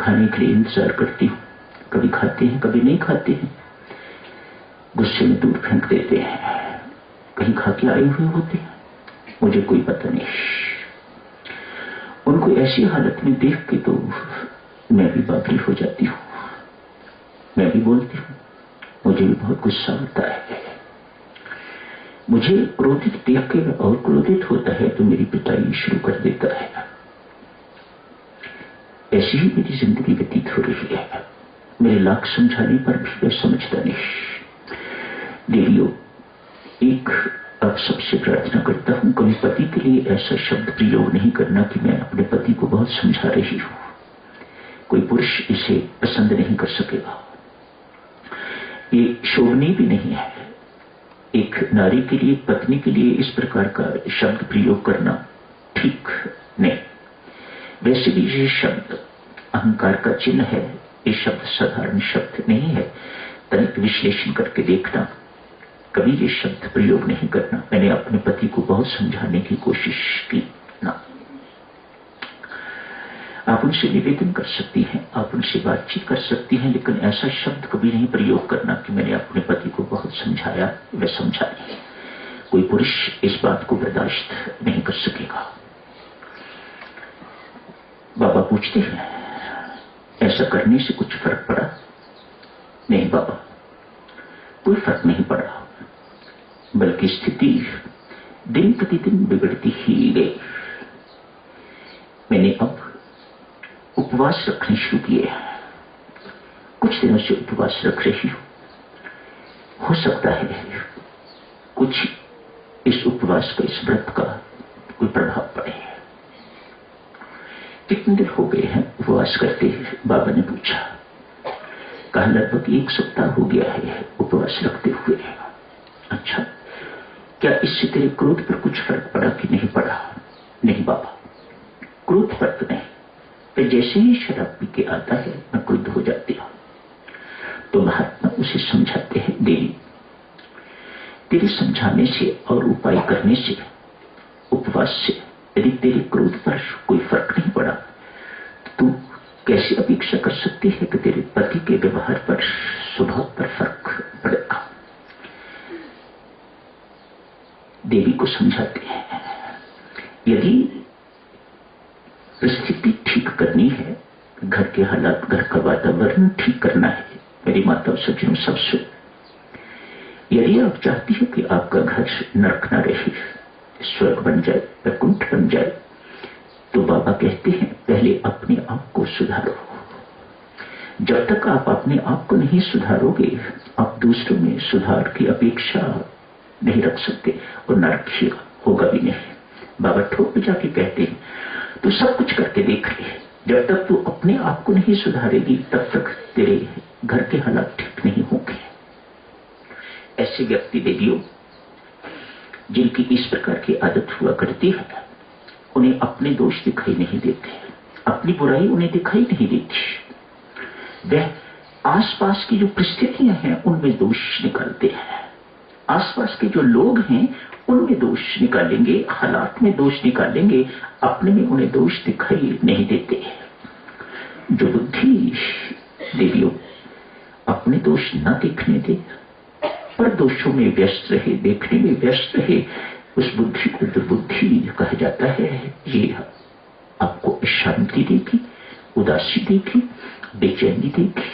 खाने के लिए इंतजार करती हूँ। कभी खाते हैं, कभी नहीं खाते हैं, गुस्से में दूर फेंक देते हैं, कहीं खा के आए हुए होते हैं, मुझे कोई पता नहीं। उनको ऐसी हालत में देख के तो मैं भी बागी हो जाती हूँ, मैं भी बोलती हूँ, मुझे भी बहुत गुस्सा होता है। मुझे क्रोधित देख के और क्रोधित होता है तो मेरी पिटाई शुरू कर देता है। ऐसी ही मेरी जिंदगी व्यतीत हो रही है। मेरे लाख समझाने पर भी मैं समझता नहीं। देवियों, एक अब सबसे प्रार्थना करता हूं, कभी पति के लिए ऐसा शब्द प्रयोग नहीं करना कि मैं अपने पति को बहुत समझा रही हूं। कोई पुरुष इसे पसंद नहीं कर सकेगा, ये शोभनीय भी नहीं है। एक नारी के लिए, पत्नी के लिए इस प्रकार का शब्द प्रयोग करना ठीक नहीं। वैसे भी ये शब्द अहंकार का चिन्ह है, ये शब्द साधारण शब्द नहीं है। तनिक विश्लेषण करके देखना, कभी ये शब्द प्रयोग नहीं करना। मैंने अपने पति को बहुत समझाने की कोशिश की ना। आप उनसे निवेदन कर सकती हैं, आप उनसे बातचीत कर सकती हैं, लेकिन ऐसा शब्द कभी नहीं प्रयोग करना कि मैंने अपने पति को बहुत समझाया व समझा नहीं। कोई पुरुष इस बात को बर्दाश्त नहीं कर सकेगा। बाबा पूछते हैं, ऐसा करने से कुछ फर्क पड़ा? नहीं बाबा, कोई फर्क नहीं पड़ा, बल्कि स्थिति दिन प्रतिदिन बिगड़ती ही गई। मैंने अब उपवास रखने शुरू किए, कुछ दिनों से उपवास रख रही हूं। हो सकता है कुछ इस उपवास का, इस व्रत का कोई प्रभाव पड़े। कितने दिन हो गए हैं उपवास करते? बाबा ने पूछा। कहा लगभग 1 सप्ताह हो गया है उपवास रखते हुए। अच्छा, क्या इससे तेरे क्रोध पर कुछ फर्क पड़ा कि नहीं पड़ा? नहीं बाबा, क्रोध पर तो नहीं, पर जैसे ही शराब पी के आता है मैं क्रुद्ध हो जाती हूं। तो महात्मा उसे समझाते हैं, देवी तेरे समझाने से और उपाय करने से, उपवास से यदि तेरे क्रोध पर कोई फर्क नहीं पड़ा तो तू कैसे अपेक्षा कर सकती है कि तेरे पति के व्यवहार पर, स्वभाव पर फर्क पड़ेगा? देवी को समझाते हैं, यदि स्थिति ठीक करनी है, घर के हालात, घर का वातावरण ठीक करना है, मेरी माता सज्जनों सब सुन, यदि आप चाहती हो कि आपका घर नरक न रहे, स्वर्ग बन जाए, वैकुंठ बन जाए, तो बाबा कहते हैं पहले अपने आप को सुधारो। जब तक आप अपने आप को नहीं सुधारोगे, आप दूसरों में सुधार की अपेक्षा नहीं रख सकते और नरक होगा भी नहीं। बाबा ठोक पे जाके कहते हैं तो सब कुछ करके देख ले, जब तक तू अपने आप को नहीं सुधारेगी तब तक तेरे घर के हालात ठीक नहीं होंगे। ऐसे व्यक्ति देवियों जिनकी इस प्रकार की आदत हुआ करती है, उन्हें अपने दोष दिखाई नहीं देते, अपनी बुराई उन्हें दिखाई नहीं देती। वह आसपास की जो परिस्थितियां हैं उनमें दोष निकालते हैं, आसपास के जो लोग हैं उनमें दोष निकालेंगे, हालात में दोष निकालेंगे, अपने में उन्हें दोष दिखाई नहीं देते। जो बुद्धि देवियों अपने दोष न देखने दे, पर दोषों में व्यस्त रहे, देखने में व्यस्त रहे, उस बुद्धि को दुर्बुद्धि कहा जाता है। ये आपको शांति देगी, उदासी देगी, बेचैनी देगी,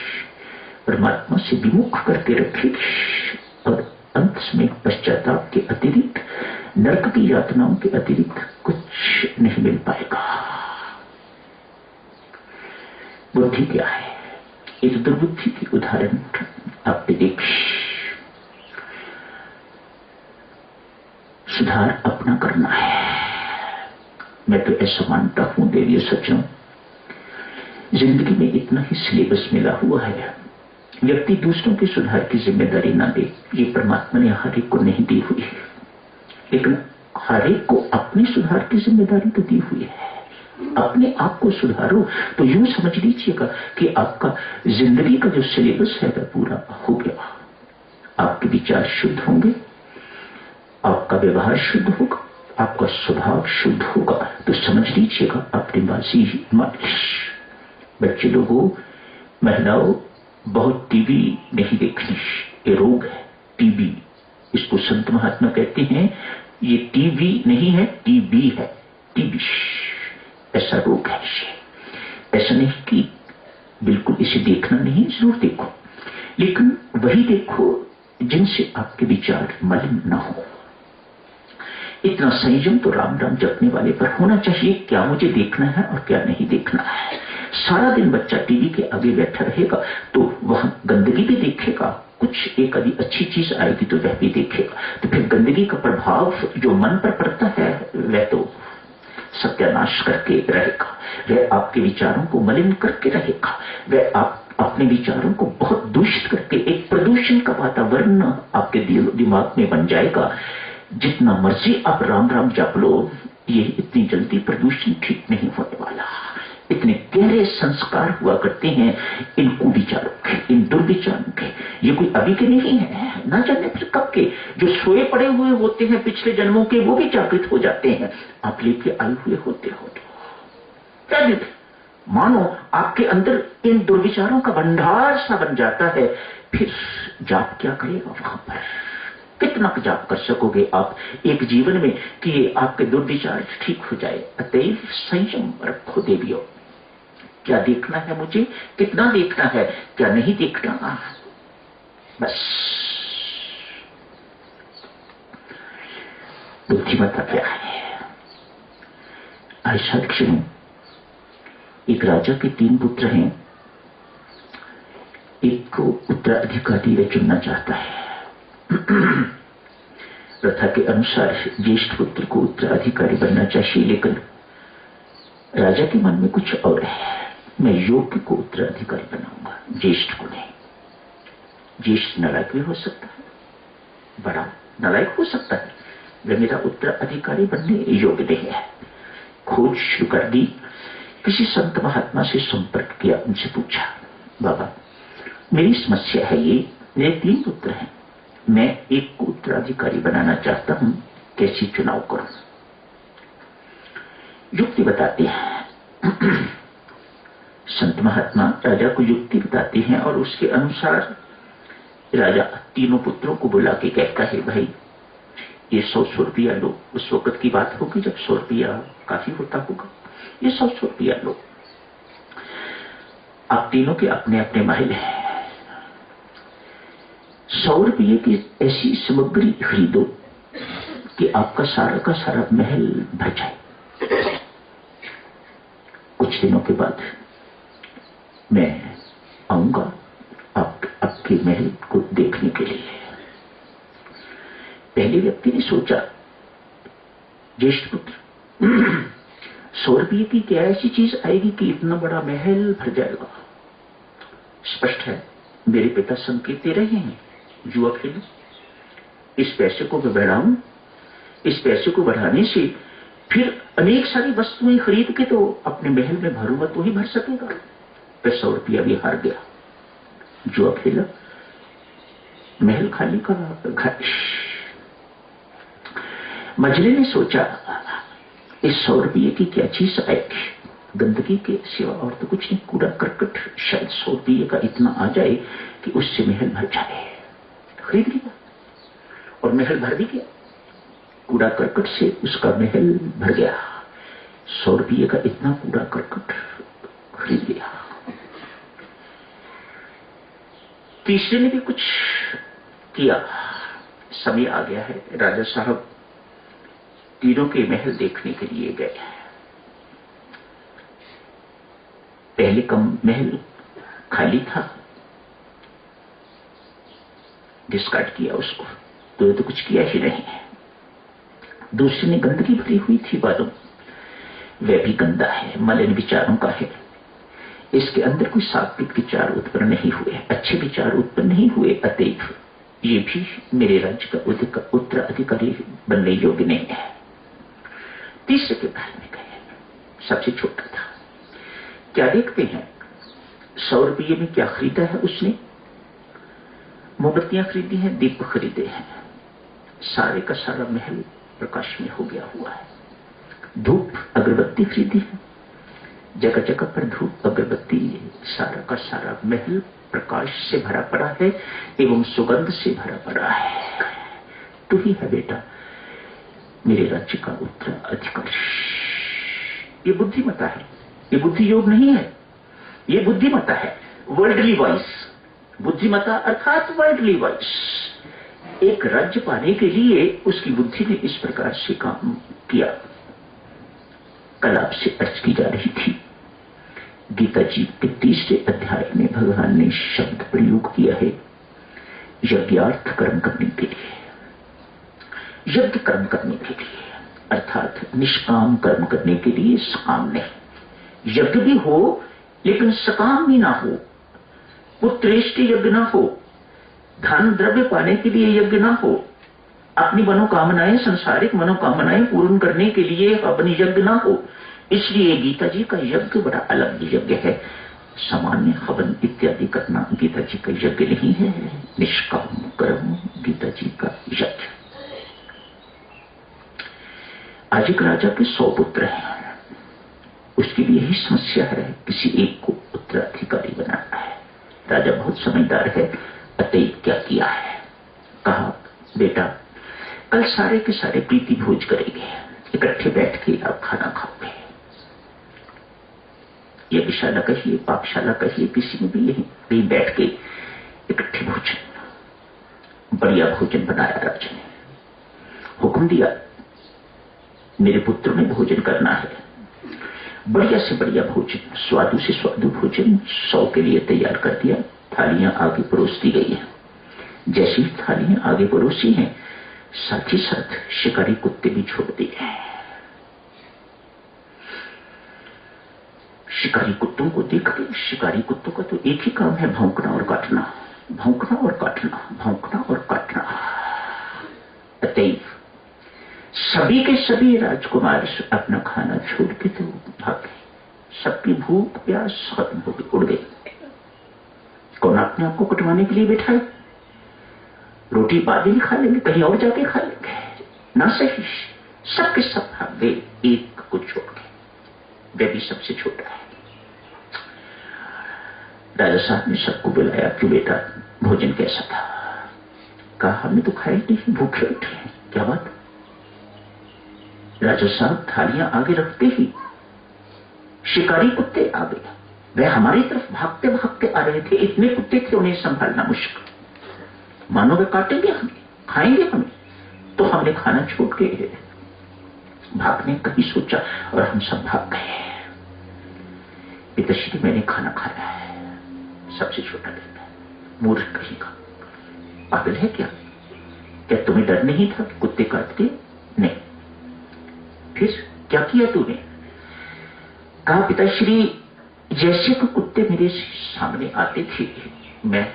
परमात्मा से विमुख करके रखेगी और अंत में पश्चाताप के अतिरिक्त, नरक की यातनाओं के अतिरिक्त कुछ नहीं मिल पाएगा। बुद्धि क्या है? इस दुर्बुद्धि की उदाहरण आपने देखी। सुधार अपना करना है। मैं तो ऐसा मानता हूं देवी सज्जनों, जिंदगी में इतना ही सिलेबस मिला हुआ है, व्यक्ति दूसरों के सुधार की जिम्मेदारी ना दे, ये परमात्मा ने हर एक को नहीं दी हुई है, लेकिन हर एक को अपने सुधार की जिम्मेदारी तो दी हुई है। अपने आप को सुधारो तो यूं समझ लीजिएगा कि आपका जिंदगी का जो सिलेबस है वह पूरा हो गया। आपके विचार शुद्ध होंगे, आपका व्यवहार शुद्ध होगा, आपका स्वभाव शुद्ध होगा, तो समझ लीजिएगा आपने बाजी मान ली। बच्चे लोगों, महिलाओं, बहुत टीवी नहीं देखनी, ये रोग है टीबी। इसको संत महात्मा कहते हैं ये टीवी नहीं है, टीबी है, टीबी। ऐसा रोग है इसे। ऐसा नहीं कि बिल्कुल इसे देखना नहीं, जरूर देखो, लेकिन वही देखो जिनसे आपके विचार मलिन ना हो। इतना संयम तो राम राम जपने वाले पर होना चाहिए, क्या मुझे देखना है और क्या नहीं देखना है। सारा दिन बच्चा टीवी के आगे बैठा रहेगा तो वह गंदगी भी देखेगा, कुछ एक आदि अच्छी चीज आएगी तो वह भी देखेगा, तो फिर गंदगी का प्रभाव जो मन पर पड़ता है वह तो सत्यानाश करके रहेगा, वह आपके विचारों को मलिन करके रहेगा, वह आप अपने विचारों को बहुत दूषित करके एक प्रदूषण का वातावरण आपके दिमाग में बन जाएगा। जितना मर्जी आप राम राम जप लो, ये इतनी जल्दी प्रदूषण ठीक नहीं होने वाला। इतने गहरे संस्कार हुआ करते हैं इन कुविचारों के, इन दुर्विचारों के। ये कोई अभी के नहीं है, ना जाने फिर कब के, जो सोए पड़े हुए होते हैं पिछले जन्मों के, वो भी जागृत हो जाते हैं। आप लेके आए हुए होते हो तो क्या देते, मानो आपके अंदर इन दुर्विचारों का भंडार सा बन जाता है, फिर जाप क्या करेगा वहां पर? कितना जाप कर सकोगे आप एक जीवन में कि आपके दुर्विचार ठीक हो जाए? अतएव संयम रखो देवियों। क्या देखना है मुझे, कितना देखना है, क्या नहीं देखना, बस बुद्धिमत्ता क्या है। ऐसा क्षण, एक राजा के 3 पुत्र हैं, एक को उत्तराधिकारी वह चुनना चाहता है। प्रथा के अनुसार ज्येष्ठ पुत्र को उत्तराधिकारी बनना चाहिए, लेकिन राजा के मन में कुछ और है, मैं योग्य को उत्तराधिकारी बनाऊंगा, ज्येष्ठ को नहीं। ज्येष्ठ नालायक भी हो सकता है, बड़ा नालायक हो सकता है, वह मेरा उत्तराधिकारी बनने योग्य नहीं है। खोज शुरू कर दी, किसी संत महात्मा से संपर्क किया, उनसे पूछा, बाबा मेरी समस्या है ये, मेरे 3 पुत्र हैं, मैं एक को उत्तराधिकारी बनाना चाहता हूं, कैसी चुनाव करूं? युक्ति बताते हैं संत महात्मा राजा को युक्ति बताते हैं, और उसके अनुसार राजा तीनों पुत्रों को बुला के कहता है, भाई ये 100 रुपया लो। उस वक्त की बात होगी जब 100 रुपया काफी होता होगा। ये 100 रुपया लो, आप तीनों के अपने अपने महल हैं, 100 रुपये की ऐसी सामग्री खरीदो कि आपका सारा का सारा महल भर जाए। कुछ दिनों के बाद मैं आऊंगा आपके महल को देखने के लिए। पहले व्यक्ति ने सोचा, ज्येष्ठ पुत्र 100 रुपये की क्या ऐसी चीज आएगी कि इतना बड़ा महल भर जाएगा? स्पष्ट है मेरे पिता संकेत दे रहे हैं, जुआ खेलो, इस पैसे को मैं बढ़ाऊं, इस पैसे को बढ़ाने से फिर अनेक सारी वस्तुएं खरीद के तो अपने महल में भरूंगा तो ही भर सकेगा। फिर 100 रुपया भी हार गया, जुआ खेला, महल खाली का घर। मजले ने सोचा इस 100 रुपये की क्या चीज आएगी, गंदगी के सिवा और तो कुछ नहीं, कूड़ा करकट, शायद 100 रुपये का इतना आ जाए कि उससे महल भर जाए। खरीद लिया और महल भर भी गया, कूड़ा करकट से उसका महल भर गया। 100 रुपये का इतना कूड़ा करकट खरीद लिया। तीसरे ने भी कुछ किया, समय आ गया है, राजा साहब तीनों के महल देखने के लिए गए। पहले का महल खाली था, डिस्कार्ड किया उसको, तो कुछ किया ही नहीं है। दूसरे ने गंदगी भरी हुई थी बालों, वह भी गंदा है, मलिन विचारों का है, इसके अंदर कोई सात्विक विचार उत्पन्न नहीं हुए, अच्छे विचार उत्पन्न नहीं हुए, अतएव ये भी मेरे राज्य का उत्तराधिकारी बनने योग्य नहीं है। तीसरे के महल में गए, सबसे छोटा था। क्या देखते हैं, 100 रुपये में क्या खरीदा है उसने? मोमबत्तियां खरीदी हैं, दीप खरीदे हैं, सारे का सारा महल प्रकाश में हो गया हुआ है। धूप अगरबत्ती खरीदी है, जगह जगह पर धूप अगरबत्ती, सारा का सारा महल प्रकाश से भरा पड़ा है एवं सुगंध से भरा पड़ा है। तू ही है बेटा मेरे राज्य का उत्तराधिकारी। ये बुद्धिमता है, ये बुद्धि योग नहीं है, ये बुद्धिमता है, वर्ल्डली वाइज। बुद्धिमता अर्थात वर्ल्डली वाइज। एक राज्य पाने के लिए उसकी बुद्धि ने इस प्रकार से काम किया। कल आपसे अर्ज की जा रही थी, गीता जी के 30वें अध्याय में भगवान ने शब्द प्रयोग किया है यज्ञार्थ कर्म करने के लिए, यज्ञ कर्म करने के लिए, अर्थात निष्काम कर्म करने के लिए, सकाम नहीं। यज्ञ भी हो लेकिन सकाम भी ना हो, पुत्रेष्टि यज्ञ ना हो, धन द्रव्य पाने के लिए यज्ञ ना हो, अपनी मनोकामनाएं, सांसारिक मनोकामनाएं पूर्ण करने के लिए अपनी यज्ञ ना हो। इसलिए गीता जी का यज्ञ बड़ा अलग यज्ञ है। सामान्य हवन इत्यादि करना गीता जी का यज्ञ नहीं है, निष्काम कर्म गीता जी का यज्ञ। आज एक राजा के 100 पुत्र हैं, उसकी भी यही समस्या है, किसी एक को उत्तराधिकारी बनाना है। राजा बहुत समझदार है, अतएव क्या किया है, कहा बेटा कल सारे के सारे प्रीति भोज करेंगे, इकट्ठे बैठ के आप खाना खाओगे। यज्ञशाला कहिए, पाकशाला कहिए, किसी में भी यही बैठ के इकट्ठे भोजन, बढ़िया भोजन बनाया राजा ने, हुक्म दिया मेरे पुत्र ने भोजन करना है, बढ़िया से बढ़िया भोजन, स्वादु से स्वादु भोजन 100 के लिए तैयार कर दिया। थालियां आगे परोस दी गई हैं। जैसी थालियां आगे परोसी हैं, साथ ही साथ शिकारी कुत्ते भी छोड़ दिए हैं। शिकारी कुत्तों को देख के, शिकारी कुत्तों का तो एक ही काम है, भौंकना और काटना, भौंकना और काटना, भौंकना और काटना। अतएव सभी के सभी राजकुमार अपना खाना छोड़ के तो भागे, सबकी भूख प्यास खत्म हो गई, उड़ गई। कौन अपने आप को कटवाने के लिए बैठा है? रोटी बाद में खा लेंगे, कहीं और जाके खा लेंगे, ना सही। सबके सब भाग गए एक को छोड़ के, वह भी सबसे छोटा है। राजा साहब ने सबको बुलाया कि बेटा भोजन कैसा था? कहा हमने तो खाया नहीं, भूखे उठे हैं। क्या बात? राजा साहब थालियां आगे रखते ही शिकारी कुत्ते आ गए। वह हमारी तरफ भागते भागते आ रहे थे, इतने कुत्ते थे उन्हें संभालना मुश्किल, मानो वे काटेंगे हमें, खाएंगे हमें। तो हमने खाना छोड़ के भागने का ही सोचा और हम सब भाग गए। पिताश्री मैंने खाना खाया है, सबसे छोटा बेटा। मूर्ख कहीं का, पागल है क्या? क्या तुम्हें डर नहीं था कि कुत्ते काटते? नहीं। फिर क्या किया तूने? कहा पिताश्री जैसे तो कुत्ते मेरे सामने आते थे, मैं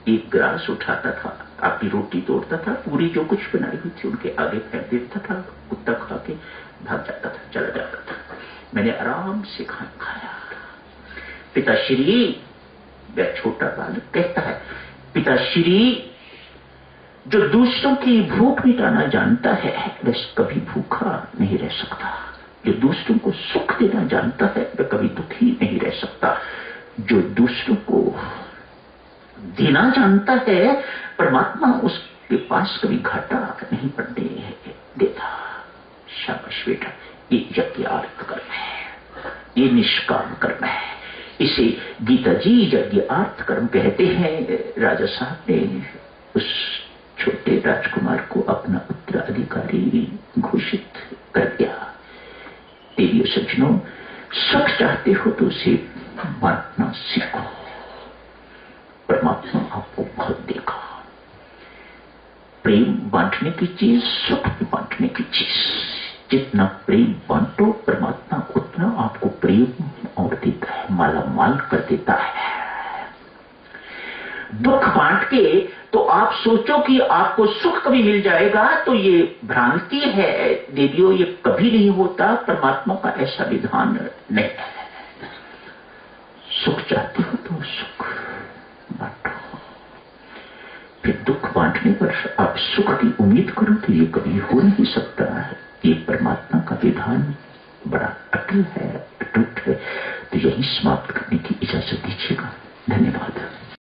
एक ग्रास उठाता था, आपकी रोटी तोड़ता था, पूरी जो कुछ बनाई हुई थी उनके आगे फेंक देता था, कुत्ता खा के भाग जाता था, चला जाता था। मैंने आराम से खाना खाया। पिताश्री, वह छोटा बालक कहता है, पिताश्री जो दूसरों की भूख मिटाना जानता है वह कभी भूखा नहीं रह सकता, जो दूसरों को सुख देना जानता है वह कभी दुखी नहीं रह सकता, जो दूसरों को देना जानता है परमात्मा उसके पास कभी घाटा नहीं पड़ने देता। शाबाश बेटा, ये यज्ञार्थ कर्म है, ये निष्काम कर्म है, इसे गीता जी यज्ञार्थ कर्म कहते हैं। राजा साहब ने उस छोटे राजकुमार को अपना उत्तराधिकारी घोषित कर दिया। देवियों सज्जनों, सुख चाहते हो तो उसे बांटना सीखो। परमात्मा आपको बहुत देगा। प्रेम बांटने की चीज, सुख बांटने की चीज। जितना प्रेम बांटो परमात्मा उतना आपको प्रेम और देता है, माला माल कर देता है। दुख बांट के तो आप सोचो कि आपको सुख कभी मिल जाएगा, तो ये भ्रांति है देवियों, ये कभी नहीं होता। परमात्मा का ऐसा विधान नहीं है। सुख चाहते हो तो सुख बांटो, फिर दुख बांटने पर आप सुख की उम्मीद करो तो ये कभी हो नहीं सकता है। ये परमात्मा का विधान बड़ा अटल है, अटूट है। यही समाप्त करने की इजाजत दीजिएगा। धन्यवाद।